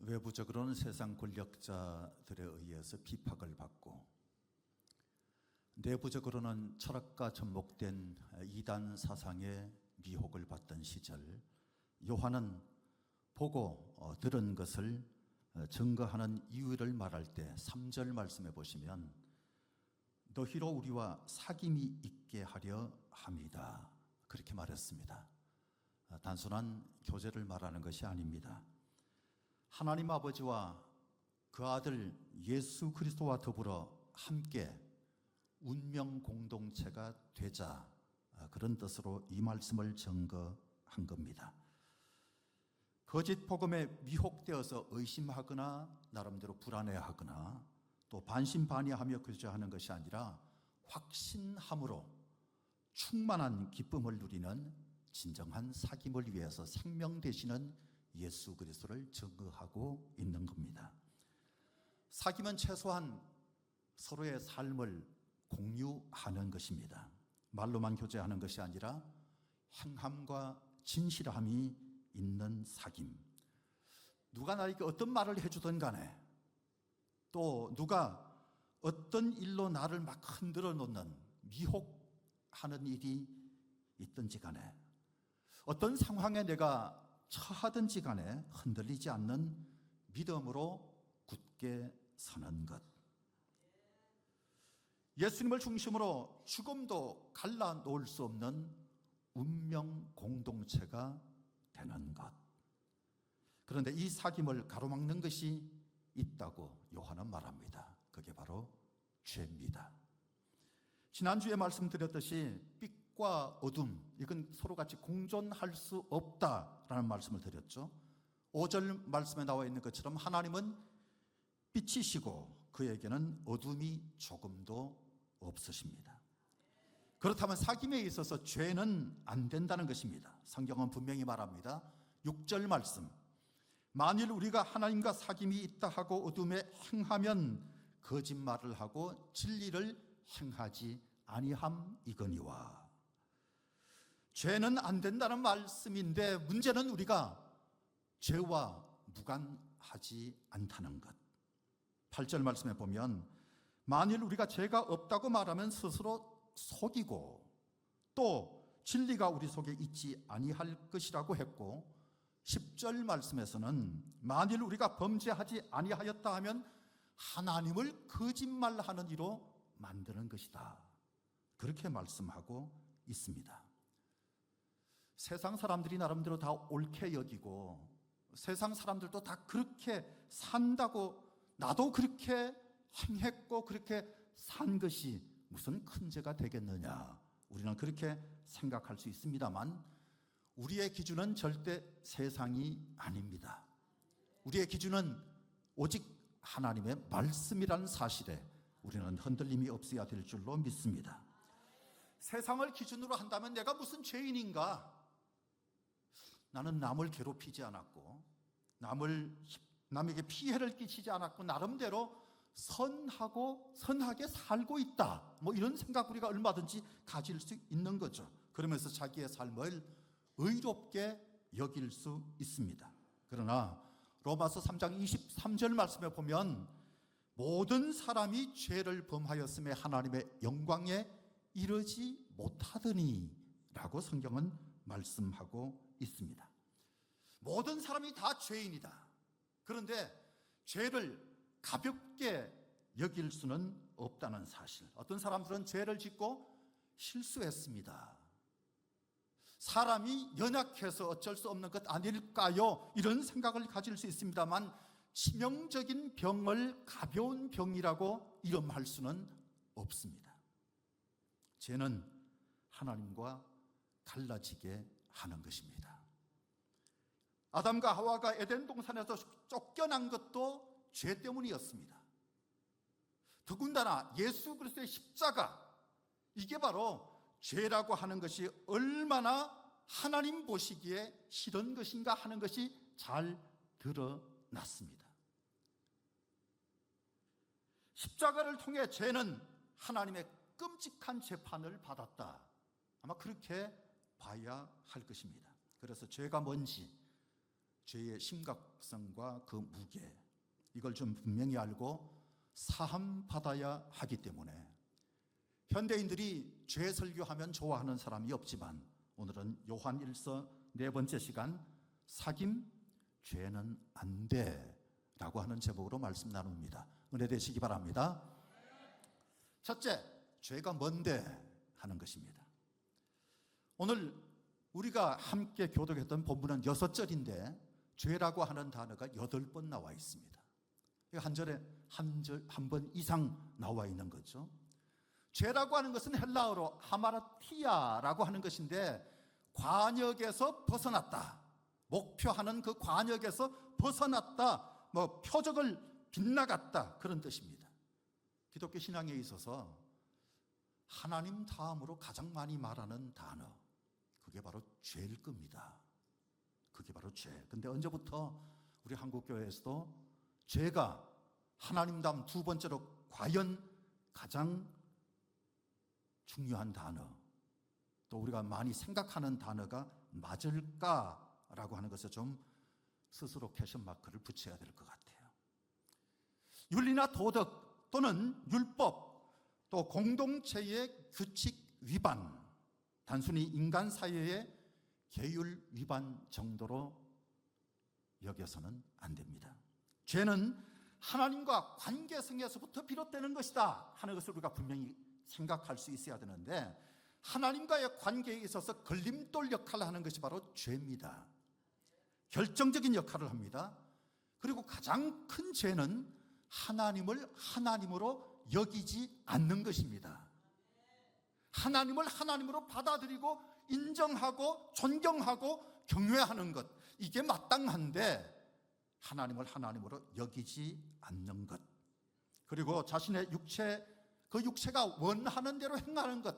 외부적으로는 세상 권력자들에 의해서 비박을 받고, 내부적으로는 철학과 접목된 이단 사상의 미혹을 받던 시절, 요한은 보고 들은 것을 증거하는 이유를 말할 때 3절 말씀해 보시면 너희로 우리와 사귐이 있게 하려 함이다, 그렇게 말했습니다. 단순한 교제를 말하는 것이 아닙니다. 하나님 아버지와 그 아들 예수 그리스도와 더불어 함께 운명 공동체가 되자, 그런 뜻으로 이 말씀을 증거한 겁니다. 거짓 복음에 미혹되어서 의심하거나 나름대로 불안해하거나 또 반신반의하며 교제하는 것이 아니라 확신함으로 충만한 기쁨을 누리는 진정한 사귐을 위해서 생명 되시는 예수 그리스도를 증거하고 있는 겁니다. 사귐은 최소한 서로의 삶을 공유하는 것입니다. 말로만 교제하는 것이 아니라 행함과 진실함이 있는 사귐. 누가 나에게 어떤 말을 해주든 간에, 또 누가 어떤 일로 나를 막 흔들어 놓는 미혹하는 일이 있든지 간에, 어떤 상황에 내가 처하든지 간에 흔들리지 않는 믿음으로 굳게 서는 것. 예수님을 중심으로 죽음도 갈라놓을 수 없는 운명 공동체가 되는 것. 그런데 이 사귐을 가로막는 것이 있다고 요한은 말합니다. 그게 바로 죄입니다. 지난주에 말씀드렸듯이 빛과 어둠, 이건 서로 같이 공존할 수 없다라는 말씀을 드렸죠. 5절 말씀에 나와 있는 것처럼 하나님은 빛이시고 그에게는 어둠이 조금도 없으십니다. 그렇다면 사귐에 있어서 죄는 안 된다는 것입니다. 성경은 분명히 말합니다. 6절 말씀, 만일 우리가 하나님과 사귐이 있다 하고 어둠에 행하면 거짓말을 하고 진리를 행하지 아니함이거니와. 죄는 안 된다는 말씀인데 문제는 우리가 죄와 무관하지 않다는 것. 8절 말씀에 보면 만일 우리가 죄가 없다고 말하면 스스로 속이고 또 진리가 우리 속에 있지 아니할 것이라고 했고, 10절 말씀에서는 만일 우리가 범죄하지 아니하였다 하면 하나님을 거짓말하는 이로 만드는 것이다, 그렇게 말씀하고 있습니다. 세상 사람들이 나름대로 다 옳게 여기고 세상 사람들도 다 그렇게 산다고, 나도 그렇게 행했고 그렇게 산 것이 무슨 큰 죄가 되겠느냐, 우리는 그렇게 생각할 수 있습니다만 우리의 기준은 절대 세상이 아닙니다. 우리의 기준은 오직 하나님의 말씀이라는 사실에 우리는 흔들림이 없어야 될 줄로 믿습니다. 세상을 기준으로 한다면 내가 무슨 죄인인가? 나는 남을 괴롭히지 않았고 남에게 피해를 끼치지 않았고 나름대로 선하게 살고 있다, 이런 생각 우리가 얼마든지 가질 수 있는 거죠. 그러면서 자기의 삶을 의롭게 여길 수 있습니다. 그러나 로마서 3장 23절 말씀에 보면 모든 사람이 죄를 범하였음에 하나님의 영광에 이르지 못하더니 라고 성경은 말씀하고 있습니다. 모든 사람이 다 죄인이다. 그런데 죄를 가볍게 여길 수는 없다는 사실. 어떤 사람들은 죄를 짓고 실수했습니다, 사람이 연약해서 어쩔 수 없는 것 아닐까요? 이런 생각을 가질 수 있습니다만 치명적인 병을 가벼운 병이라고 이름할 수는 없습니다. 죄는 하나님과 갈라지게 하는 것입니다. 아담과 하와가 에덴 동산에서 쫓겨난 것도 죄 때문이었습니다. 더군다나 예수 그리스도의 십자가, 이게 바로 죄라고 하는 것이 얼마나 하나님 보시기에 싫은 것인가 하는 것이 잘 드러났습니다. 십자가를 통해 죄는 하나님의 끔찍한 재판을 받았다, 아마 그렇게 봐야 할 것입니다. 그래서 죄가 뭔지, 죄의 심각성과 그 무게, 이걸 좀 분명히 알고 사함받아야 하기 때문에 현대인들이 죄 설교하면 좋아하는 사람이 없지만 오늘은 요한 1서 네 번째 시간 사귐 죄는 안 돼라고 하는 제목으로 말씀 나눕니다. 은혜 되시기 바랍니다. 첫째, 죄가 뭔데 하는 것입니다. 오늘 우리가 함께 교독했던 본문은 6절인데 죄라고 하는 단어가 8번 나와 있습니다. 한 절에 한 번 이상 나와 있는 거죠. 죄라고 하는 것은 헬라어로 하마르티아라고 하는 것인데 관역에서 벗어났다, 목표하는 그 관역에서 벗어났다, 표적을 빗나갔다, 그런 뜻입니다. 기독교 신앙에 있어서 하나님 다음으로 가장 많이 말하는 단어, 그게 바로 죄일 겁니다. 그게 바로 죄. 근데 언제부터 우리 한국교회에서도 죄가 하나님 다음 두 번째로 과연 가장 중요한 단어, 또 우리가 많이 생각하는 단어가 맞을까라고 하는 것에 좀 스스로 퀘션 마크를 붙여야 될 것 같아요. 윤리나 도덕 또는 율법, 또 공동체의 규칙 위반, 단순히 인간 사이의 계율 위반 정도로 여겨서는 안 됩니다. 죄는 하나님과 관계성에서부터 비롯되는 것이다 하는 것을 우리가 분명히 생각할 수 있어야 되는데, 하나님과의 관계에 있어서 걸림돌 역할을 하는 것이 바로 죄입니다. 결정적인 역할을 합니다. 그리고 가장 큰 죄는 하나님을 하나님으로 여기지 않는 것입니다. 하나님을 하나님으로 받아들이고 인정하고 존경하고 경외하는 것, 이게 마땅한데 하나님을 하나님으로 여기지 않는 것, 그리고 자신의 그 육체가 원하는 대로 행하는 것,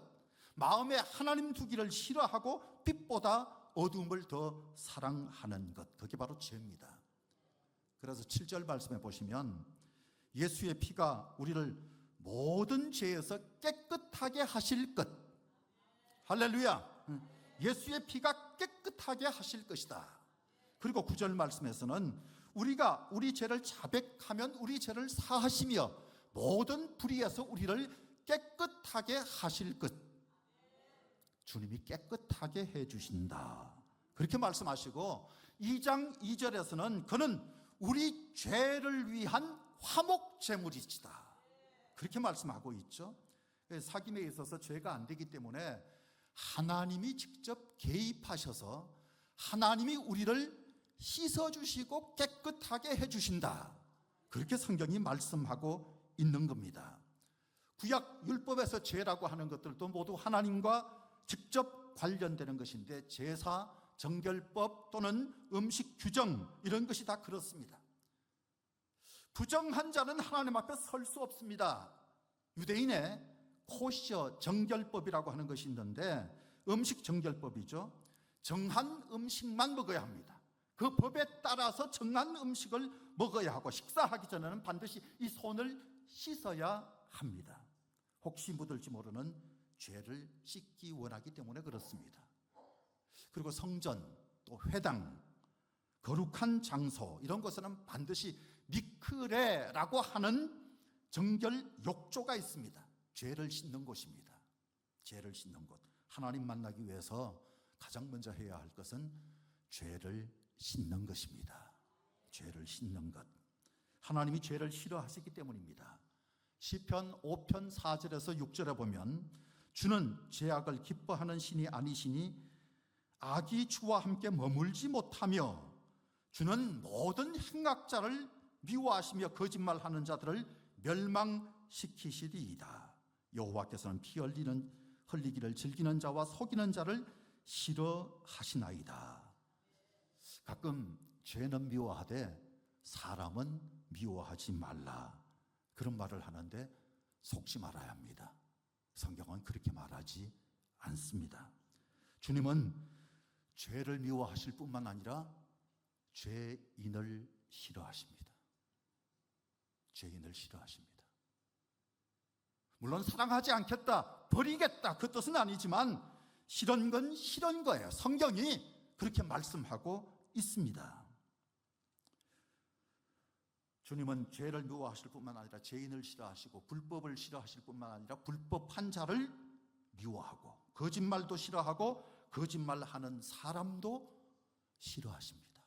마음에 하나님 두기를 싫어하고 빛보다 어둠을 더 사랑하는 것, 그게 바로 죄입니다. 그래서 7절 말씀에 보시면 예수의 피가 우리를 모든 죄에서 깨끗하게 하실 것, 할렐루야, 예수의 피가 깨끗하게 하실 것이다. 그리고 9절 말씀에서는 우리가 우리 죄를 자백하면 우리 죄를 사하시며 모든 불의에서 우리를 깨끗하게 하실 것, 주님이 깨끗하게 해주신다, 그렇게 말씀하시고 2장 2절에서는 그는 우리 죄를 위한 화목제물이시다, 그렇게 말씀하고 있죠. 사귐에 있어서 죄가 안 되기 때문에 하나님이 직접 개입하셔서 하나님이 우리를 씻어주시고 깨끗하게 해주신다, 그렇게 성경이 말씀하고 있는 겁니다. 구약 율법에서 죄라고 하는 것들도 모두 하나님과 직접 관련되는 것인데, 제사, 정결법 또는 음식 규정, 이런 것이 다 그렇습니다. 부정한 자는 하나님 앞에 설 수 없습니다. 유대인의 코셔 정결법이라고 하는 것이 있는데, 음식 정결법이죠. 정한 음식만 먹어야 합니다. 그 법에 따라서 정한 음식을 먹어야 하고, 식사하기 전에는 반드시 이 손을 씻어야 합니다. 혹시 묻을지 모르는 죄를 씻기 원하기 때문에 그렇습니다. 그리고 성전, 또 회당, 거룩한 장소, 이런 것에는 반드시 미크레라고 하는 정결 욕조가 있습니다. 죄를 씻는 곳입니다. 죄를 씻는 곳. 하나님 만나기 위해서 가장 먼저 해야 할 것은 죄를 씻는 것입니다. 죄를 씻는 것. 하나님이 죄를 싫어하시기 때문입니다. 시편 5편 4절에서 6절에 보면 주는 죄악을 기뻐하는 신이 아니시니 악이 주와 함께 머물지 못하며 주는 모든 행악자를 미워하시며 거짓말하는 자들을 멸망시키시리이다. 여호와께서는 피 흘리기를 즐기는 자와 속이는 자를 싫어하시나이다. 가끔 죄는 미워하되 사람은 미워하지 말라, 그런 말을 하는데 속지 말아야 합니다. 성경은 그렇게 말하지 않습니다. 주님은 죄를 미워하실 뿐만 아니라 죄인을 싫어하십니다. 죄인을 싫어하십니다. 물론 사랑하지 않겠다, 버리겠다, 그 뜻은 아니지만 싫은 건 싫은 거예요. 성경이 그렇게 말씀하고 있습니다. 주님은 죄를 미워하실 뿐만 아니라 죄인을 싫어하시고 불법을 싫어하실 뿐만 아니라 불법한 자를 미워하고 거짓말도 싫어하고 거짓말하는 사람도 싫어하십니다.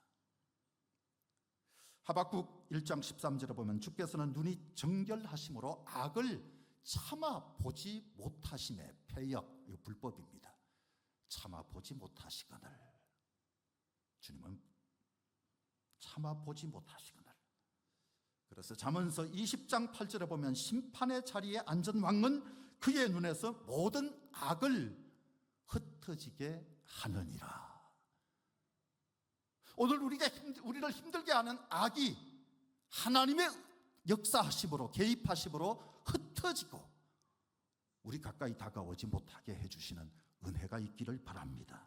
하박국 1장 13절에 보면 주께서는 눈이 정결하심으로 악을 참아 보지 못하심에 패역, 이거 불법입니다. 참아 보지 못하시거늘, 주님은 참아 보지 못하시거늘. 그래서 잠언서 20장 8절에 보면 심판의 자리에 앉은 왕은 그의 눈에서 모든 악을 흩어지게 하느니라. 오늘 우리를 힘들게 하는 악이 하나님의 역사하심으로, 개입하심으로 흩어지고 우리 가까이 다가오지 못하게 해주시는 은혜가 있기를 바랍니다.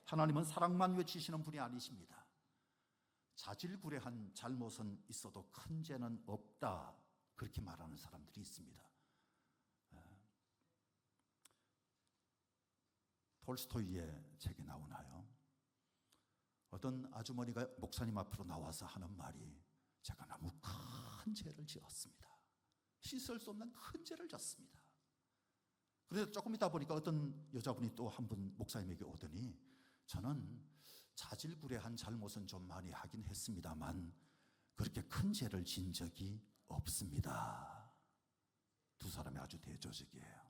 하나님은 사랑만 외치시는 분이 아니십니다. 자질구레한 잘못은 있어도 큰 죄는 없다, 그렇게 말하는 사람들이 있습니다. 톨스토이의 책에 나오나요? 어떤 아주머니가 목사님 앞으로 나와서 하는 말이, 제가 너무 큰 죄를 지었습니다. 씻을 수 없는 큰 죄를 졌습니다. 그런데 조금 있다 보니까 어떤 여자분이 또 한 분 목사님에게 오더니, 저는 자질구레한 잘못은 좀 많이 하긴 했습니다만 그렇게 큰 죄를 진 적이 없습니다. 두 사람이 아주 대조적이에요.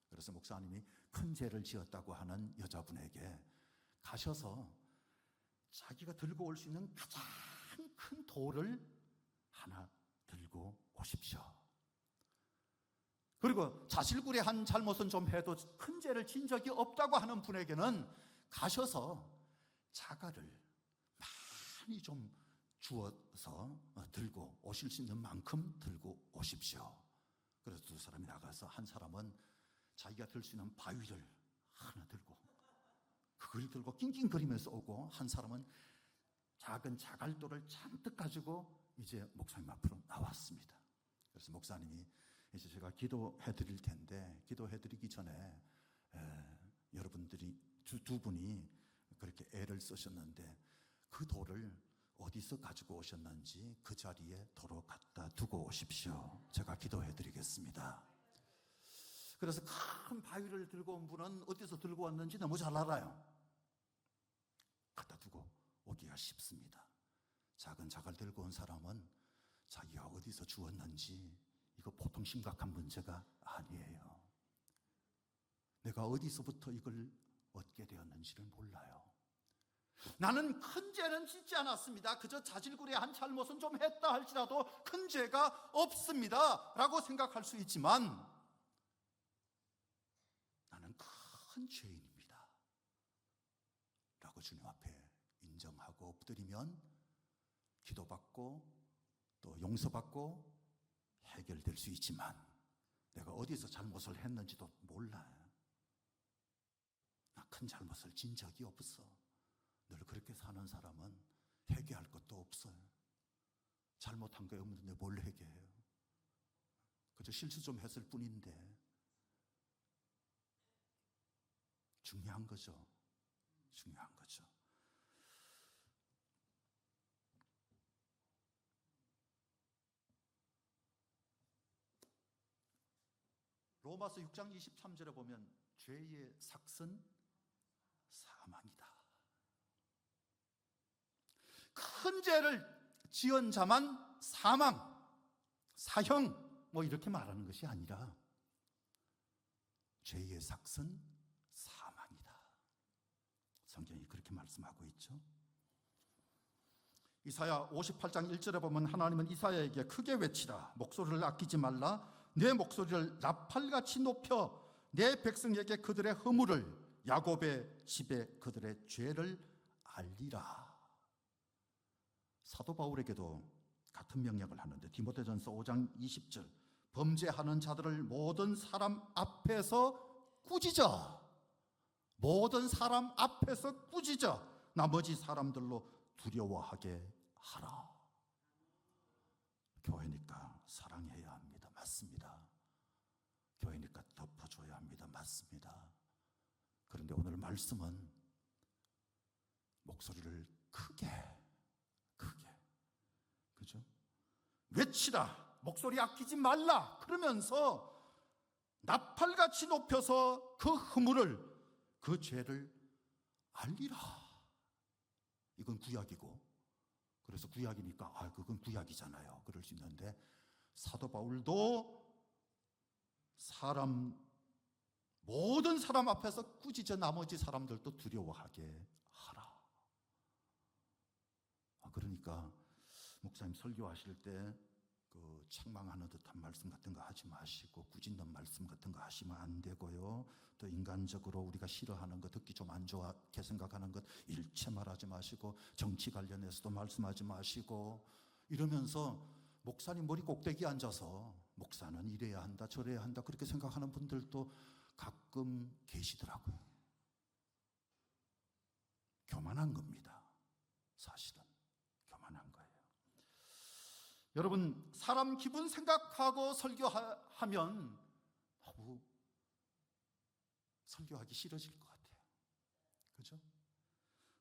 그래서 목사님이 큰 죄를 지었다고 하는 여자분에게 가셔서 자기가 들고 올 수 있는 가장 큰 돌을 하나 들고 오십시오. 그리고 자질구레한 잘못은 좀 해도 큰 죄를 진 적이 없다고 하는 분에게는 가셔서 자갈을 많이 좀 주어서 들고 오실 수 있는 만큼 들고 오십시오. 그래서 두 사람이 나가서, 한 사람은 자기가 들 수 있는 바위를 하나 들고 그걸 들고 낑낑거리면서 오고, 한 사람은 작은 자갈돌을 잔뜩 가지고 이제 목사님 앞으로 나왔습니다. 그래서 목사님이 이제 제가 기도해 드릴 텐데, 기도해 드리기 전에 여러분들이 두 분이 그렇게 애를 쓰셨는데 그 돌을 어디서 가지고 오셨는지 그 자리에 도로 갖다 두고 오십시오. 제가 기도해 드리겠습니다. 그래서 큰 바위를 들고 온 분은 어디서 들고 왔는지 너무 잘 알아요. 갖다 두고 오기가 쉽습니다. 작은 자갈 들고 온 사람은 자기가 어디서 주웠는지, 이거 보통 심각한 문제가 아니에요. 내가 어디서부터 이걸 얻게 되었는지를 몰라요. 나는 큰 죄는 짓지 않았습니다. 그저 자질구레한 잘못은 좀 했다 할지라도 큰 죄가 없습니다 라고 생각할 수 있지만, 나는 큰 죄인입니다 라고 주님 앞에 인정하고 엎드리면 기도받고 또 용서받고 해결될 수 있지만, 내가 어디서 잘못을 했는지도 몰라요. 나 큰 잘못을 진 적이 없어. 늘 그렇게 사는 사람은 회개할 것도 없어요. 잘못한 게 없는데 뭘 회개해요? 그저 실수 좀 했을 뿐인데. 중요한 거죠. 중요한 거죠. 로마서 6장 23절에 보면 죄의 삭은 사망이다. 큰 죄를 지은 자만 사망, 사형 뭐 이렇게 말하는 것이 아니라 죄의 삭은 사망이다. 성경이 그렇게 말씀하고 있죠. 이사야 58장 1절에 보면 하나님은 이사야에게 크게 외치라, 목소리를 아끼지 말라, 내 목소리를 나팔같이 높여 내 백성에게 그들의 허물을, 야곱의 집에 그들의 죄를 알리라. 사도 바울에게도 같은 명령을 하는데, 디모데전서 5장 20절, 범죄하는 자들을 모든 사람 앞에서 꾸짖어. 모든 사람 앞에서 꾸짖어 나머지 사람들로 두려워하게 하라. 교회니까 사랑해야 합니다. 맞습니다. 교회니까 덮어줘야 합니다. 맞습니다. 그런데 오늘 말씀은 목소리를 크게, 그죠? 외치라, 목소리 아끼지 말라 그러면서 나팔같이 높여서 그 허물을, 그 죄를 알리라. 이건 구약이고, 그래서 구약이니까 그건 구약이잖아요 그럴 수 있는데, 사도 바울도 모든 사람 앞에서 꾸짖어 나머지 사람들도 두려워하게 하라. 그러니까 목사님 설교하실 때 책망하는 듯한 말씀 같은 거 하지 마시고, 꾸짖는 말씀 같은 거 하시면 안 되고요. 또 인간적으로 우리가 싫어하는 것, 듣기 좀 안 좋게 생각하는 것 일체 말하지 마시고, 정치 관련해서도 말씀하지 마시고, 이러면서 목사님 머리 꼭대기에 앉아서 목사는 이래야 한다 저래야 한다 그렇게 생각하는 분들도 가끔 계시더라고요. 교만한 겁니다. 사실은 교만한 거예요. 여러분, 사람 기분 생각하고 설교하면 너무 설교하기 싫어질 것 같아요. 그죠?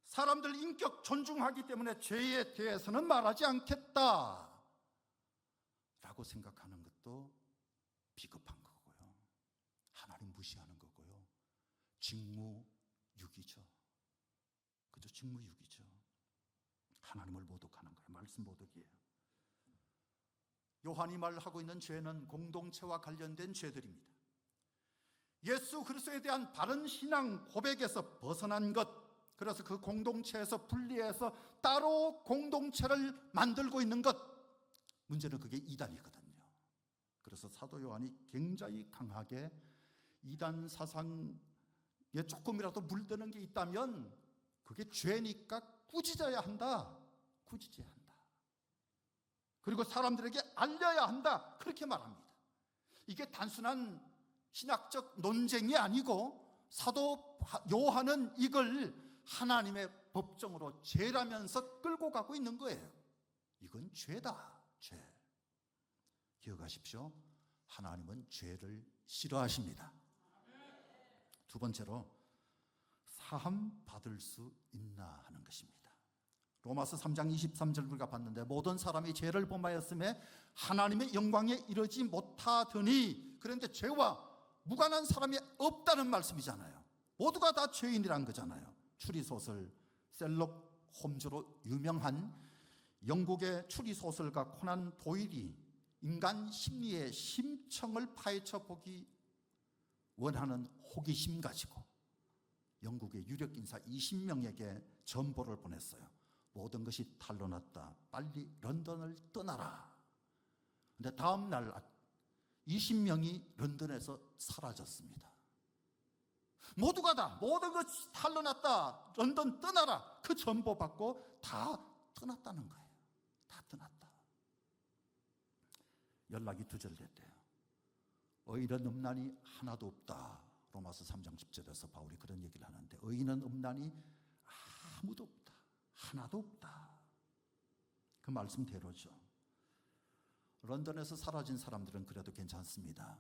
사람들 인격 존중하기 때문에 죄에 대해서는 말하지 않겠다 라고 생각하는 것도 비겁한 거고요. 하나님 무시하는 거고요. 직무유기죠. 그죠? 직무유기죠. 하나님을 모독하는 거예요. 말씀 모독이에요. 요한이 말하고 있는 죄는 공동체와 관련된 죄들입니다. 예수 그리스도에 대한 바른 신앙 고백에서 벗어난 것, 그래서 그 공동체에서 분리해서 따로 공동체를 만들고 있는 것, 문제는 그게 이단이거든요. 그래서 사도 요한이 굉장히 강하게 이단 사상에 조금이라도 물드는 게 있다면 그게 죄니까 꾸짖어야 한다. 꾸짖어야 한다. 그리고 사람들에게 알려야 한다. 그렇게 말합니다. 이게 단순한 신학적 논쟁이 아니고 사도 요한은 이걸 하나님의 법정으로 죄라면서 끌고 가고 있는 거예요. 이건 죄다. 죄. 기억하십시오. 하나님은 죄를 싫어하십니다. 두 번째로 사함 받을 수 있나 하는 것입니다. 로마서 3장 23절 우리가 봤는데, 모든 사람이 죄를 범하였음에 하나님의 영광에 이르지 못하더니, 그런데 죄와 무관한 사람이 없다는 말씀이잖아요. 모두가 다 죄인이란 거잖아요. 추리소설 셜록 홈즈로 유명한 영국의 추리소설가 코난 도일이 인간 심리의 심층을 파헤쳐 보기 원하는 호기심 가지고 영국의 유력 인사 20명에게 전보를 보냈어요. 모든 것이 탄로났다. 빨리 런던을 떠나라. 근데 다음 날 20명이 런던에서 사라졌습니다. 모두가 다 모든 것이 탄로났다. 런던 떠나라. 그 전보 받고 다 떠났다는 거예요. 다 떠났다. 연락이 두절됐대요. 의인은 없나니 하나도 없다. 로마서 3장 10절에서 바울이 그런 얘기를 하는데, 의인은 없나니 아무도 없다. 하나도 없다. 그 말씀대로죠. 런던에서 사라진 사람들은 그래도 괜찮습니다.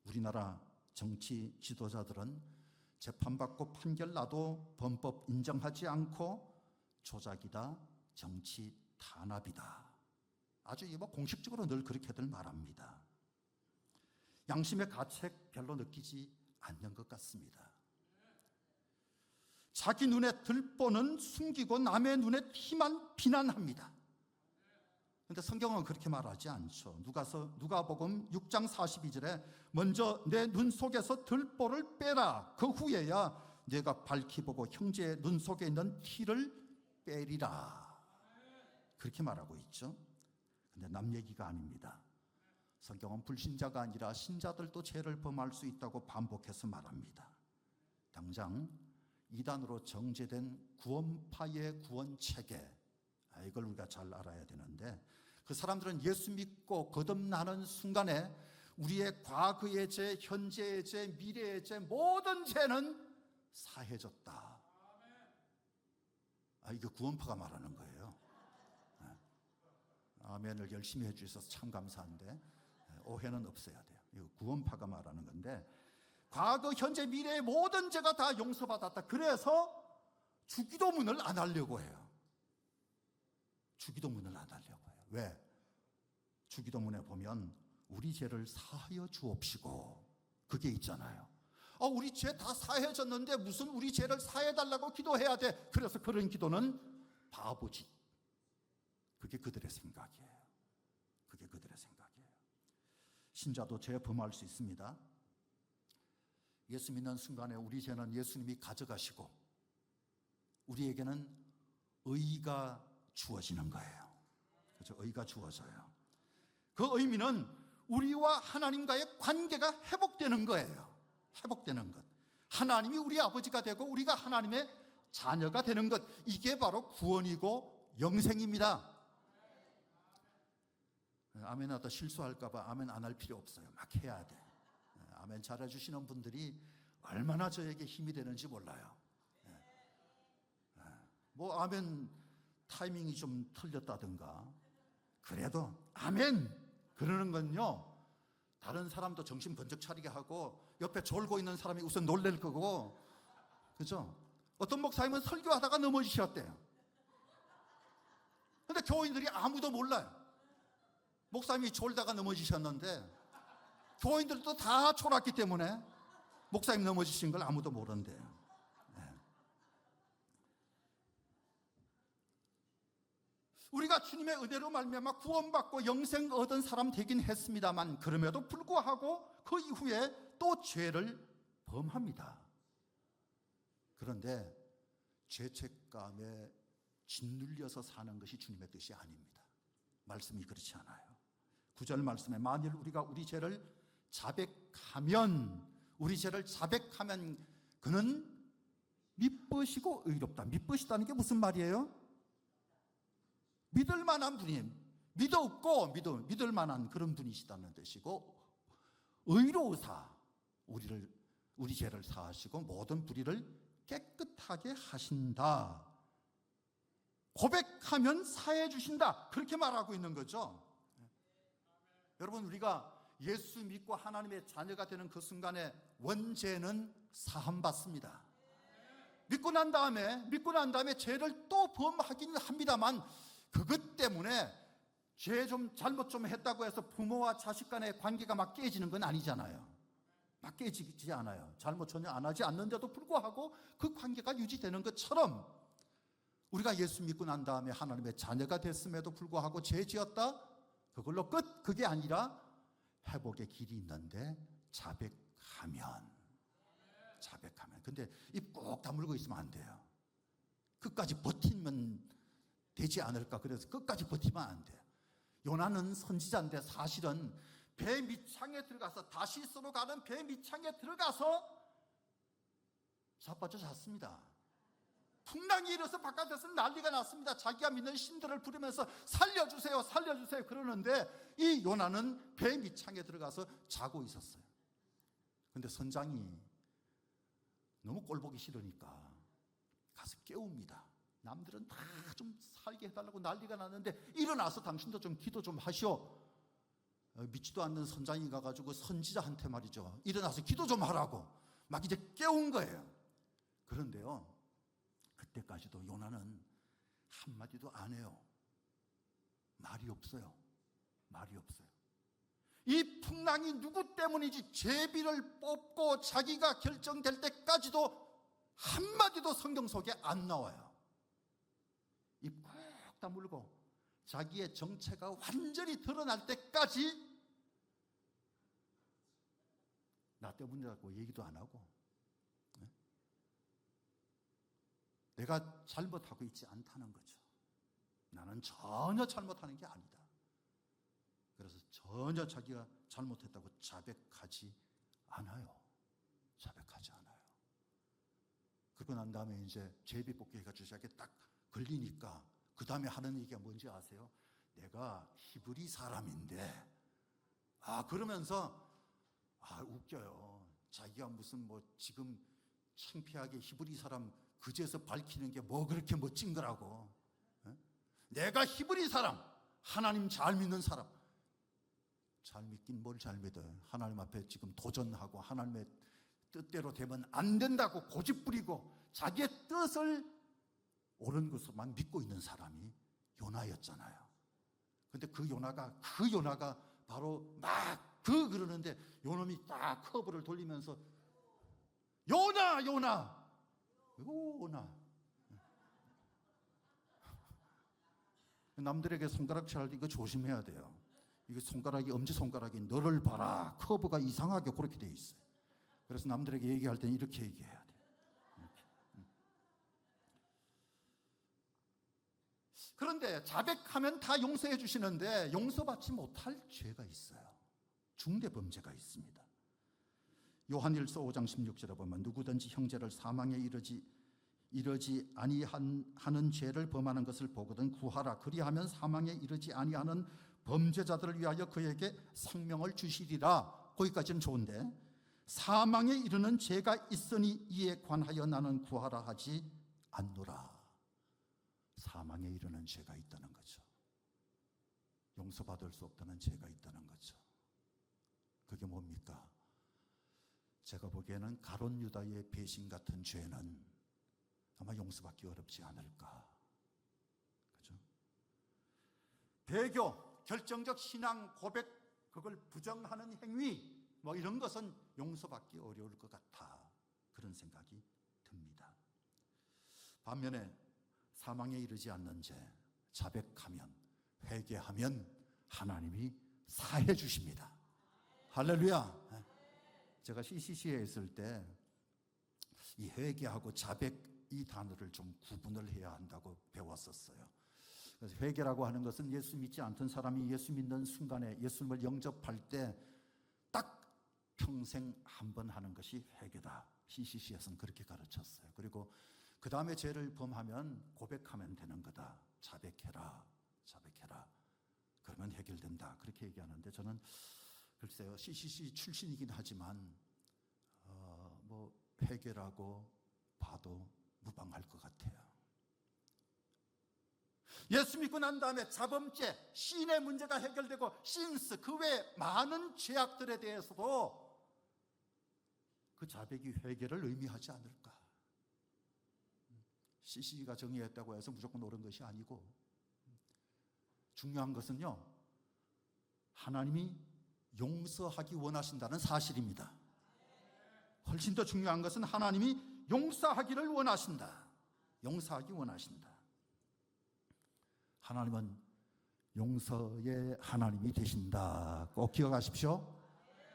우리나라 정치 지도자들은 재판받고 판결 나도 범법 인정하지 않고 조작이다, 정치 탄압이다. 아주 공식적으로 늘 그렇게들 말합니다. 양심의 가책 별로 느끼지 않는 것 같습니다. 자기 눈에 들보는 숨기고 남의 눈에 티만 비난합니다. 그런데 성경은 그렇게 말하지 않죠. 누가복음 6장 42절에 먼저 내 눈 속에서 들보를 빼라. 그 후에야 내가 밝히 보고 형제의 눈 속에 있는 티를 빼리라. 그렇게 말하고 있죠. 근데 남 얘기가 아닙니다. 성경은 불신자가 아니라 신자들도 죄를 범할 수 있다고 반복해서 말합니다. 당장 이단으로 정제된 구원파의 구원체계, 이걸 우리가 잘 알아야 되는데, 그 사람들은 예수 믿고 거듭나는 순간에 우리의 과거의 죄, 현재의 죄, 미래의 죄, 모든 죄는 사해졌다. 이게 구원파가 말하는 거예요. 아멘을 열심히 해주셔서 참 감사한데 오해는 없어야 돼요. 이거 구원파가 말하는 건데, 과거, 현재, 미래의 모든 죄가 다 용서받았다. 그래서 주기도문을 안 하려고 해요. 주기도문을 안 하려고 해요. 왜? 주기도문에 보면 우리 죄를 사하여 주옵시고 그게 있잖아요. 우리 죄 다 사해졌는데 무슨 우리 죄를 사해달라고 기도해야 돼. 그래서 그런 기도는 바보짓. 그게 그들의 생각이에요. 그게 그들의 생각이에요. 신자도 죄 범할 수 있습니다. 예수 믿는 순간에 우리 죄는 예수님이 가져가시고 우리에게는 의가 주어지는 거예요. 그렇죠? 의가 주어져요. 그 의미는 우리와 하나님과의 관계가 회복되는 거예요. 회복되는 것. 하나님이 우리 아버지가 되고 우리가 하나님의 자녀가 되는 것. 이게 바로 구원이고 영생입니다. 아멘 하다 실수할까 봐 아멘 안 할 필요 없어요. 막 해야 돼. 아멘 잘해주시는 분들이 얼마나 저에게 힘이 되는지 몰라요. 뭐 아멘 타이밍이 좀 틀렸다든가 그래도 아멘 그러는 건요 다른 사람도 정신 번쩍 차리게 하고 옆에 졸고 있는 사람이 우선 놀랄 거고, 그죠? 어떤 목사님은 설교하다가 넘어지셨대요. 근데 교인들이 아무도 몰라요. 목사님이 졸다가 넘어지셨는데 교인들도 다 졸았기 때문에 목사님 넘어지신 걸 아무도 모른대요. 우리가 주님의 은혜로 말미암아 구원받고 영생 얻은 사람 되긴 했습니다만 그럼에도 불구하고 그 이후에 또 죄를 범합니다. 그런데 죄책감에 짓눌려서 사는 것이 주님의 뜻이 아닙니다. 말씀이 그렇지 않아요. 9절 말씀에 만일 우리가 우리 죄를 자백하면 그는 미쁘시고 의롭다. 미쁘시다는 게 무슨 말이에요? 믿을 만한 분이 믿을 만한 그런 분이시다는 뜻이고 의로우사 우리 죄를 사하시고 모든 불의를 깨끗하게 하신다. 고백하면 사해 주신다. 그렇게 말하고 있는 거죠. 여러분 우리가 예수 믿고 하나님의 자녀가 되는 그 순간에 원죄는 사함받습니다. 믿고 난 다음에 죄를 또 범하기는 합니다만 그것 때문에 죄 좀 잘못 좀 했다고 해서 부모와 자식 간의 관계가 막 깨지는 건 아니잖아요. 막 깨지지 않아요. 잘못 전혀 안 하지 않는데도 불구하고 그 관계가 유지되는 것처럼 우리가 예수 믿고 난 다음에 하나님의 자녀가 됐음에도 불구하고 죄 지었다? 그걸로 끝. 그게 아니라 회복의 길이 있는데 자백하면. 근데 입 꼭 다물고 있으면 안 돼요. 끝까지 버티면 되지 않을까. 그래서 끝까지 버티면 안 돼요. 요나는 선지자인데 사실은 배 밑창에 들어가서 다시스로 가는 배 밑창에 들어가서 자빠져 잤습니다. 풍랑이 일어서 바깥에서 난리가 났습니다. 자기가 믿는 신들을 부르면서 살려주세요 그러는데 이 요나는 배 밑창에 들어가서 자고 있었어요. 근데 선장이 너무 꼴보기 싫으니까 가서 깨웁니다. 남들은 다 좀 살게 해달라고 난리가 났는데 일어나서 당신도 좀 기도 좀 하시오. 믿지도 않는 선장이 가가지고 선지자한테 말이죠. 일어나서 기도 좀 하라고 막 이제 깨운 거예요. 그런데요 그때까지도 요나는 한마디도 안 해요. 말이 없어요. 이 풍랑이 누구 때문인지 제비를 뽑고 자기가 결정될 때까지도 한마디도 성경 속에 안 나와요. 입 꾹 다물고 자기의 정체가 완전히 드러날 때까지 나 때문이라고 얘기도 안 하고 내가 잘못하고 있지 않다는 거죠. 나는 전혀 잘못하는 게 아니다. 그래서 전혀 자기가 잘못했다고 자백하지 않아요. 그러고 난 다음에 이제 제비 뽑기 해가지고 자기가 딱 걸리니까 그 다음에 하는 얘기가 뭔지 아세요? 내가 히브리 사람인데 그러면서 웃겨요. 자기가 무슨 뭐 지금 창피하게 히브리 사람 그제서 밝히는 게 뭐 그렇게 멋진 거라고. 내가 히브리 사람, 하나님 잘 믿는 사람. 잘 믿긴 뭘 잘 믿어요. 하나님 앞에 지금 도전하고 하나님의 뜻대로 되면 안 된다고 고집부리고 자기의 뜻을 옳은 것으로만 믿고 있는 사람이 요나였잖아요. 근데 그 요나가 바로 막 그러는데 요놈이 딱 커브를 돌리면서 요나 요나. 남들에게 손가락질 할 때 이거 조심해야 돼요. 이게 손가락이 엄지손가락이 너를 봐라. 커브가 이상하게 그렇게 돼 있어요. 그래서 남들에게 얘기할 때는 이렇게 얘기해야 돼요. 그런데 자백하면 다 용서해 주시는데 용서받지 못할 죄가 있어요. 중대 범죄가 있습니다. 요한일서 5장 16절에 보면 누구든지 형제를 사망에 이르지 아니하는 죄를 범하는 것을 보거든 구하라. 그리하면 사망에 이르지 아니하는 범죄자들을 위하여 그에게 생명을 주시리라. 거기까지는 좋은데 사망에 이르는 죄가 있으니 이에 관하여 나는 구하라 하지 않노라. 사망에 이르는 죄가 있다는 거죠. 용서받을 수 없다는 죄가 있다는 거죠. 그게 뭡니까? 제가 보기에는 가룟 유다의 배신 같은 죄는 아마 용서받기 어렵지 않을까. 그죠? 배교, 결정적 신앙 고백, 그걸 부정하는 행위, 뭐 이런 것은 용서받기 어려울 것 같아. 그런 생각이 듭니다. 반면에 사망에 이르지 않는 죄, 자백하면, 회개하면 하나님이 사해 주십니다. 할렐루야. 제가 CCC에 있을 때 이 회개하고 자백 이 단어를 좀 구분을 해야 한다고 배웠었어요. 그래서 회개라고 하는 것은 예수 믿지 않던 사람이 예수 믿는 순간에 예수님을 영접할 때 딱 평생 한 번 하는 것이 회개다. CCC에서는 그렇게 가르쳤어요. 그리고 그 다음에 죄를 범하면 고백하면 되는 거다. 자백해라. 그러면 해결된다. 그렇게 얘기하는데 저는 글쎄요, CCC 출신이긴 하지만 뭐 회개라고 봐도 무방할 것 같아요. 예수 믿고 난 다음에 자범죄, 신의 문제가 해결되고 신스, 그 외 많은 죄악들에 대해서도 그 자백이 회개를 의미하지 않을까. CC가 정의했다고 해서 무조건 옳은 것이 아니고 중요한 것은요, 하나님이 용서하기 원하신다는 사실입니다. 훨씬 더 중요한 것은 하나님이 용서하기를 원하신다. 용서하기 원하신다. 하나님은 용서의 하나님이 되신다. 꼭 기억하십시오.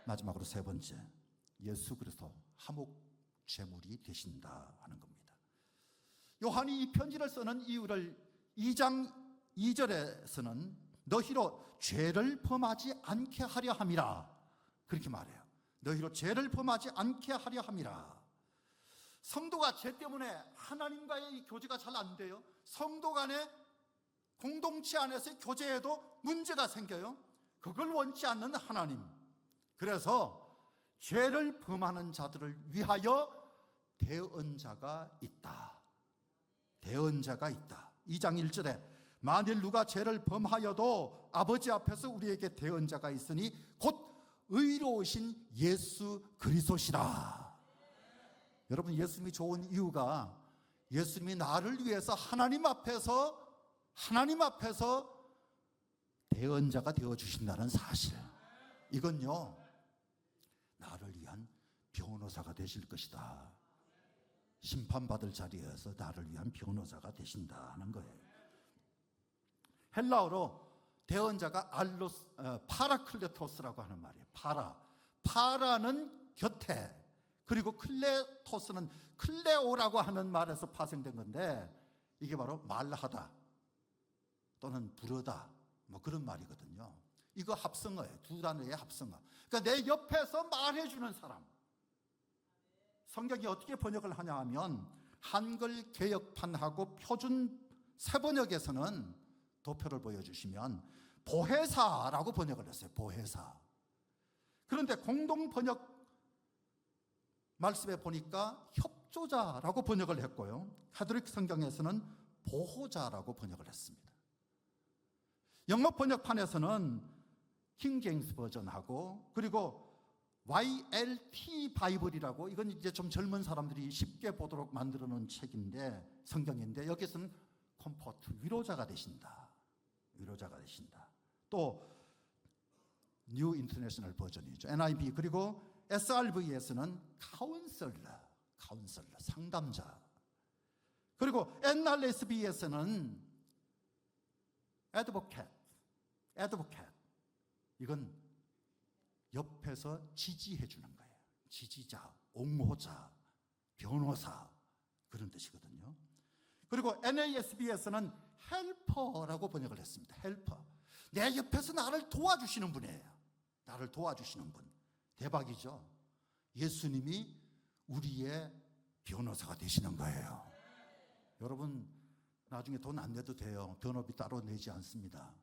마지막으로 세 번째, 예수 그리스도 화목 제물이 되신다 하는 겁니다. 요한이 이 편지를 쓰는 이유를 2장 2절에서는 너희로 죄를 범하지 않게 하려 함이라 그렇게 말해요. 너희로 죄를 범하지 않게 하려 함이라. 성도가 죄 때문에 하나님과의 이 교제가 잘 안 돼요. 성도 간의 공동체 안에서의 교제에도 문제가 생겨요. 그걸 원치 않는 하나님. 그래서 죄를 범하는 자들을 위하여 대언자가 있다. 대언자가 있다. 2장 1절에 만일 누가 죄를 범하여도 아버지 앞에서 우리에게 대언자가 있으니 곧 의로우신 예수 그리스도시라. 여러분, 예수님이 좋은 이유가 예수님이 나를 위해서 하나님 앞에서 대언자가 되어주신다는 사실. 이건요, 나를 위한 변호사가 되실 것이다. 심판받을 자리에서 나를 위한 변호사가 되신다는 거예요. 헬라어로 대언자가 파라클레토스라고 하는 말이에요. 파라는 곁에, 그리고 클레토스는 클레오라고 하는 말에서 파생된 건데 이게 바로 말하다 또는 부르다, 뭐 그런 말이거든요. 이거 합성어예요. 두 단어의 합성어. 그러니까 내 옆에서 말해주는 사람. 성경이 어떻게 번역을 하냐 하면 한글 개역판하고 표준 새번역에서는 도표를 보여주시면 보혜사라고 번역을 했어요. 보혜사. 그런데 공동 번역 말씀에 보니까 협조자라고 번역을 했고요. 카톨릭 성경에서는 보호자라고 번역을 했습니다. 영어 번역판에서는 킹 제임스 버전하고 그리고 YLT 바이블이라고, 이건 이제 좀 젊은 사람들이 쉽게 보도록 만들어 놓은 책인데, 성경인데 여기서는 컴포트, 위로자가 되신다. 위로자가 되신다. 또 뉴 인터내셔널 버전이죠. NIV. 그리고 SRV에서는 카운셀러, 상담자. 그리고 NRSV에서는 애드보켓. 이건 옆에서 지지해 주는 거예요. 지지자, 옹호자, 변호사 그런 뜻이거든요. 그리고 NASB에서는 헬퍼라고 번역을 했습니다. 헬퍼. 내 옆에서 나를 도와주시는 분이에요. 나를 도와주시는 분. 대박이죠. 예수님이 우리의 변호사가 되시는 거예요. 여러분 나중에 돈 안 내도 돼요. 변호비 따로 내지 않습니다.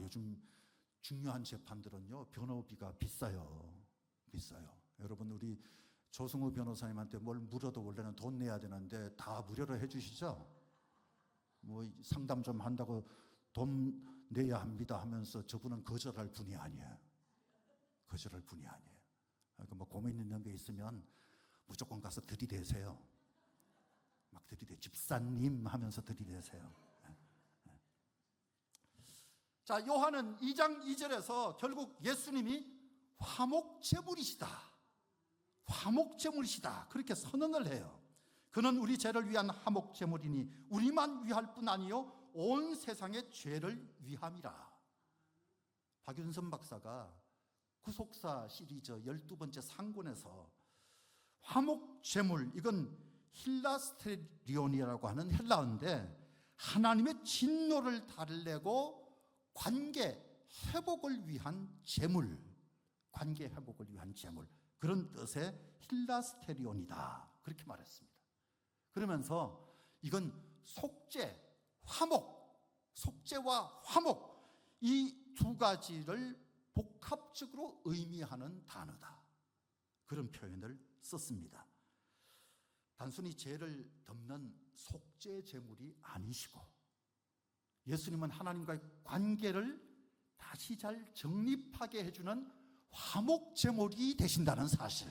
요즘 중요한 재판들은요 변호비가 비싸요. 여러분 우리 조승우 변호사님한테 뭘 물어도 원래는 돈 내야 되는데 다 무료로 해주시죠. 뭐 상담 좀 한다고 돈 내야 합니다 하면서 저분은 거절할 분이 아니에요. 그러니까 뭐 고민 있는 게 있으면 무조건 가서 들이대세요. 막 집사님 하면서 들이대세요. 자, 요한은 2장 2절에서 결국 예수님이 화목제물이시다 그렇게 선언을 해요. 그는 우리 죄를 위한 화목제물이니 우리만 위할 뿐 아니요 온 세상의 죄를 위함이라. 박윤선 박사가 구속사 시리즈 12번째 상권에서 화목제물, 이건 힐라스테리온이라고 하는 헬라어인데 하나님의 진노를 달래고 관계 회복을 위한 제물, 그런 뜻의 힐라스테리온이다 그렇게 말했습니다. 그러면서 이건 속죄와 화목 이 두 가지를 복합적으로 의미하는 단어다 그런 표현을 썼습니다. 단순히 죄를 덮는 속죄 제물이 아니시고 예수님은 하나님과의 관계를 다시 잘 정립하게 해주는 화목제물이 되신다는 사실,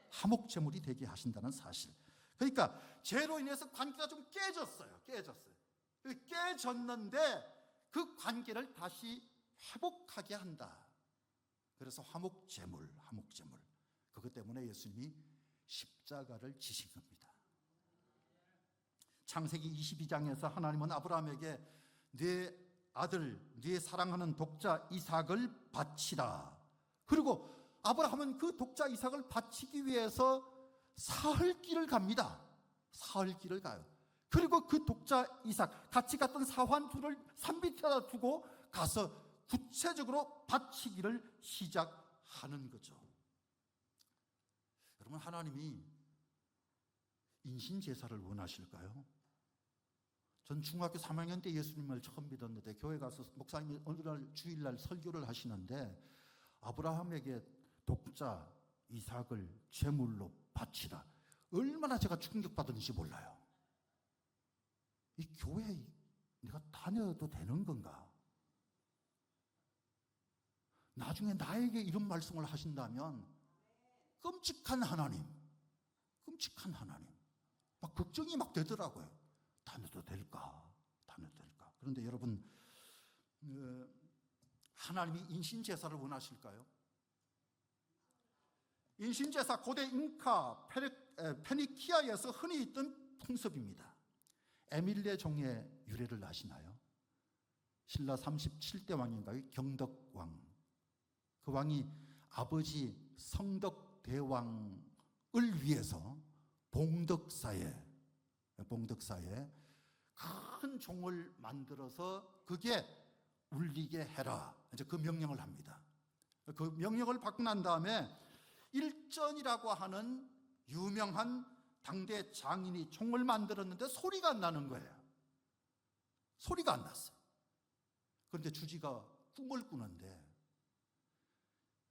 화목제물이 되게 하신다는 사실. 그러니까 죄로 인해서 관계가 좀 깨졌어요. 깨졌는데 그 관계를 다시 회복하게 한다. 그래서 화목제물. 그것 때문에 예수님이 십자가를 지신 겁니다. 창세기 22장에서 하나님은 아브라함에게 네 아들, 네 사랑하는 독자 이삭을 바치라. 그리고 아브라함은 그 독자 이삭을 바치기 위해서 사흘길을 갑니다. 사흘길을 가요. 그리고 그 독자 이삭, 같이 갔던 사환 둘을 산밑에다 두고 가서 구체적으로 바치기를 시작하는 거죠. 여러분, 하나님이 인신제사를 원하실까요? 전 중학교 3학년 때 예수님을 처음 믿었는데 교회 가서 목사님이 어느 날 주일날 설교를 하시는데 아브라함에게 독자 이삭을 제물로 바치라. 얼마나 제가 충격받았는지 몰라요. 이 교회에 내가 다녀도 되는 건가? 나중에 나에게 이런 말씀을 하신다면 끔찍한 하나님 막 걱정이 막 되더라고요. 다녀도 될까? 그런데 여러분, 하나님이 인신제사를 원하실까요? 인신제사 고대 잉카 페니키아에서 흔히 있던 풍습입니다. 에밀레 종의 유래를 아시나요? 신라 37대 왕인가요? 경덕왕. 그 왕이 아버지 성덕대왕을 위해서 봉덕사에 큰 종을 만들어서 그게 울리게 해라. 이제 그 명령을 합니다. 그 명령을 받고 난 다음에 일전이라고 하는 유명한 당대 장인이 총을 만들었는데 소리가 안 나는 거예요. 소리가 안 났어요. 그런데 주지가 꿈을 꾸는데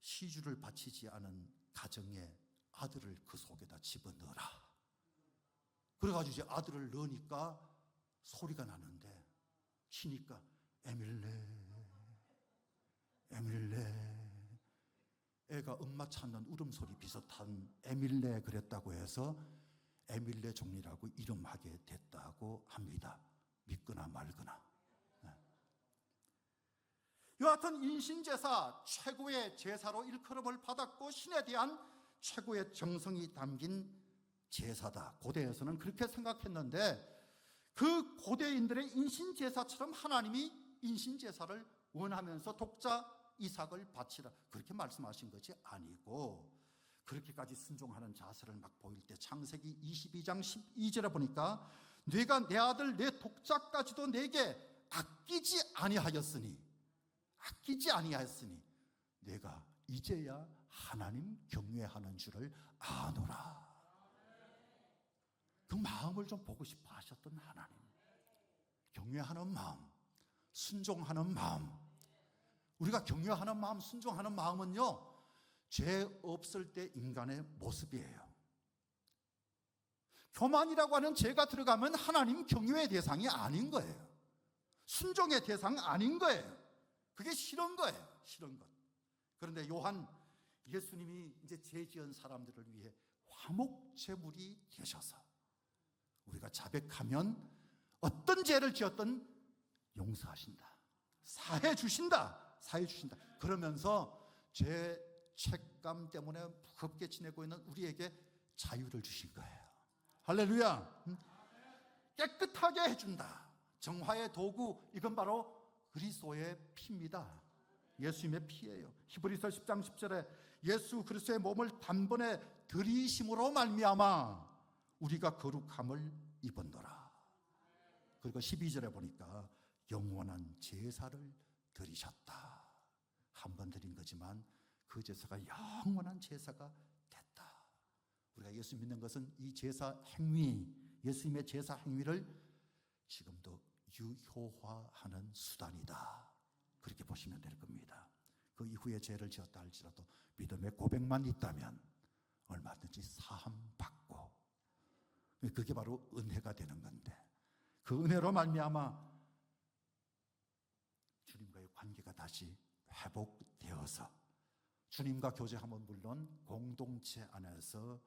시주를 바치지 않은 가정의 아들을 그 속에다 집어넣어라. 그래가지고 이제 아들을 넣으니까 소리가 나는데 치니까 에밀레 애가 엄마 찾는 울음소리 비슷한 에밀레 그랬다고 해서 에밀레 종이라고 이름하게 됐다고 합니다. 믿거나 말거나. 여하튼 인신제사 최고의 제사로 일컬음을 받았고 신에 대한 최고의 정성이 담긴 제사다. 고대에서는 그렇게 생각했는데 그 고대인들의 인신제사처럼 하나님이 인신제사를 원하면서 독자 이삭을 바치라 그렇게 말씀하신 것이 아니고, 그렇게까지 순종하는 자세를 막 보일 때 창세기 22장 12절에 보니까 네가 내 아들 내 독자까지도 내게 아끼지 아니하였으니 내가 이제야 하나님 경외하는 줄을 아노라. 그 마음을 좀 보고 싶어 하셨던 하나님, 경외하는 마음, 순종하는 마음. 우리가 경외하는 마음, 순종하는 마음은요, 죄 없을 때 인간의 모습이에요. 교만이라고 하는 죄가 들어가면 하나님 경외의 대상이 아닌 거예요. 순종의 대상 아닌 거예요. 그게 싫은 거예요. 싫은 것. 그런데 요한, 예수님이 이제 죄 지은 사람들을 위해 화목제물이 되셔서 우리가 자백하면 어떤 죄를 지었든 용서하신다, 사해 주신다. 그러면서 죄책감 때문에 무겁게 지내고 있는 우리에게 자유를 주신 거예요. 할렐루야. 깨끗하게 해준다. 정화의 도구, 이건 바로 그리스도의 피입니다. 예수님의 피예요. 히브리서 10장 10절에 예수 그리스도의 몸을 단번에 들이심으로 말미암아 우리가 거룩함을 입었노라. 그리고 12절에 보니까 영원한 제사를 드리셨다. 한 번 드린 거지만 그 제사가 영원한 제사가 됐다. 우리가 예수 믿는 것은 이 제사 행위, 예수님의 제사 행위를 지금도 유효화하는 수단이다. 그렇게 보시면 될 겁니다. 그 이후에 죄를 지었다 할지라도 믿음의 고백만 있다면 얼마든지 사함받고, 그게 바로 은혜가 되는 건데, 그 은혜로 말미암아 주님과의 관계가 다시 회복되어서 주님과 교제함은 물론 공동체 안에서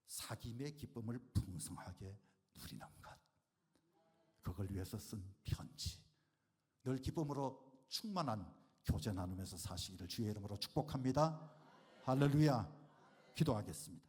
사귐의 기쁨을 풍성하게 누리는 것, 그걸 위해서 쓴 편지, 늘 기쁨으로 충만한 교제 나누면서 사시기를 주의 이름으로 축복합니다. 할렐루야. 기도하겠습니다.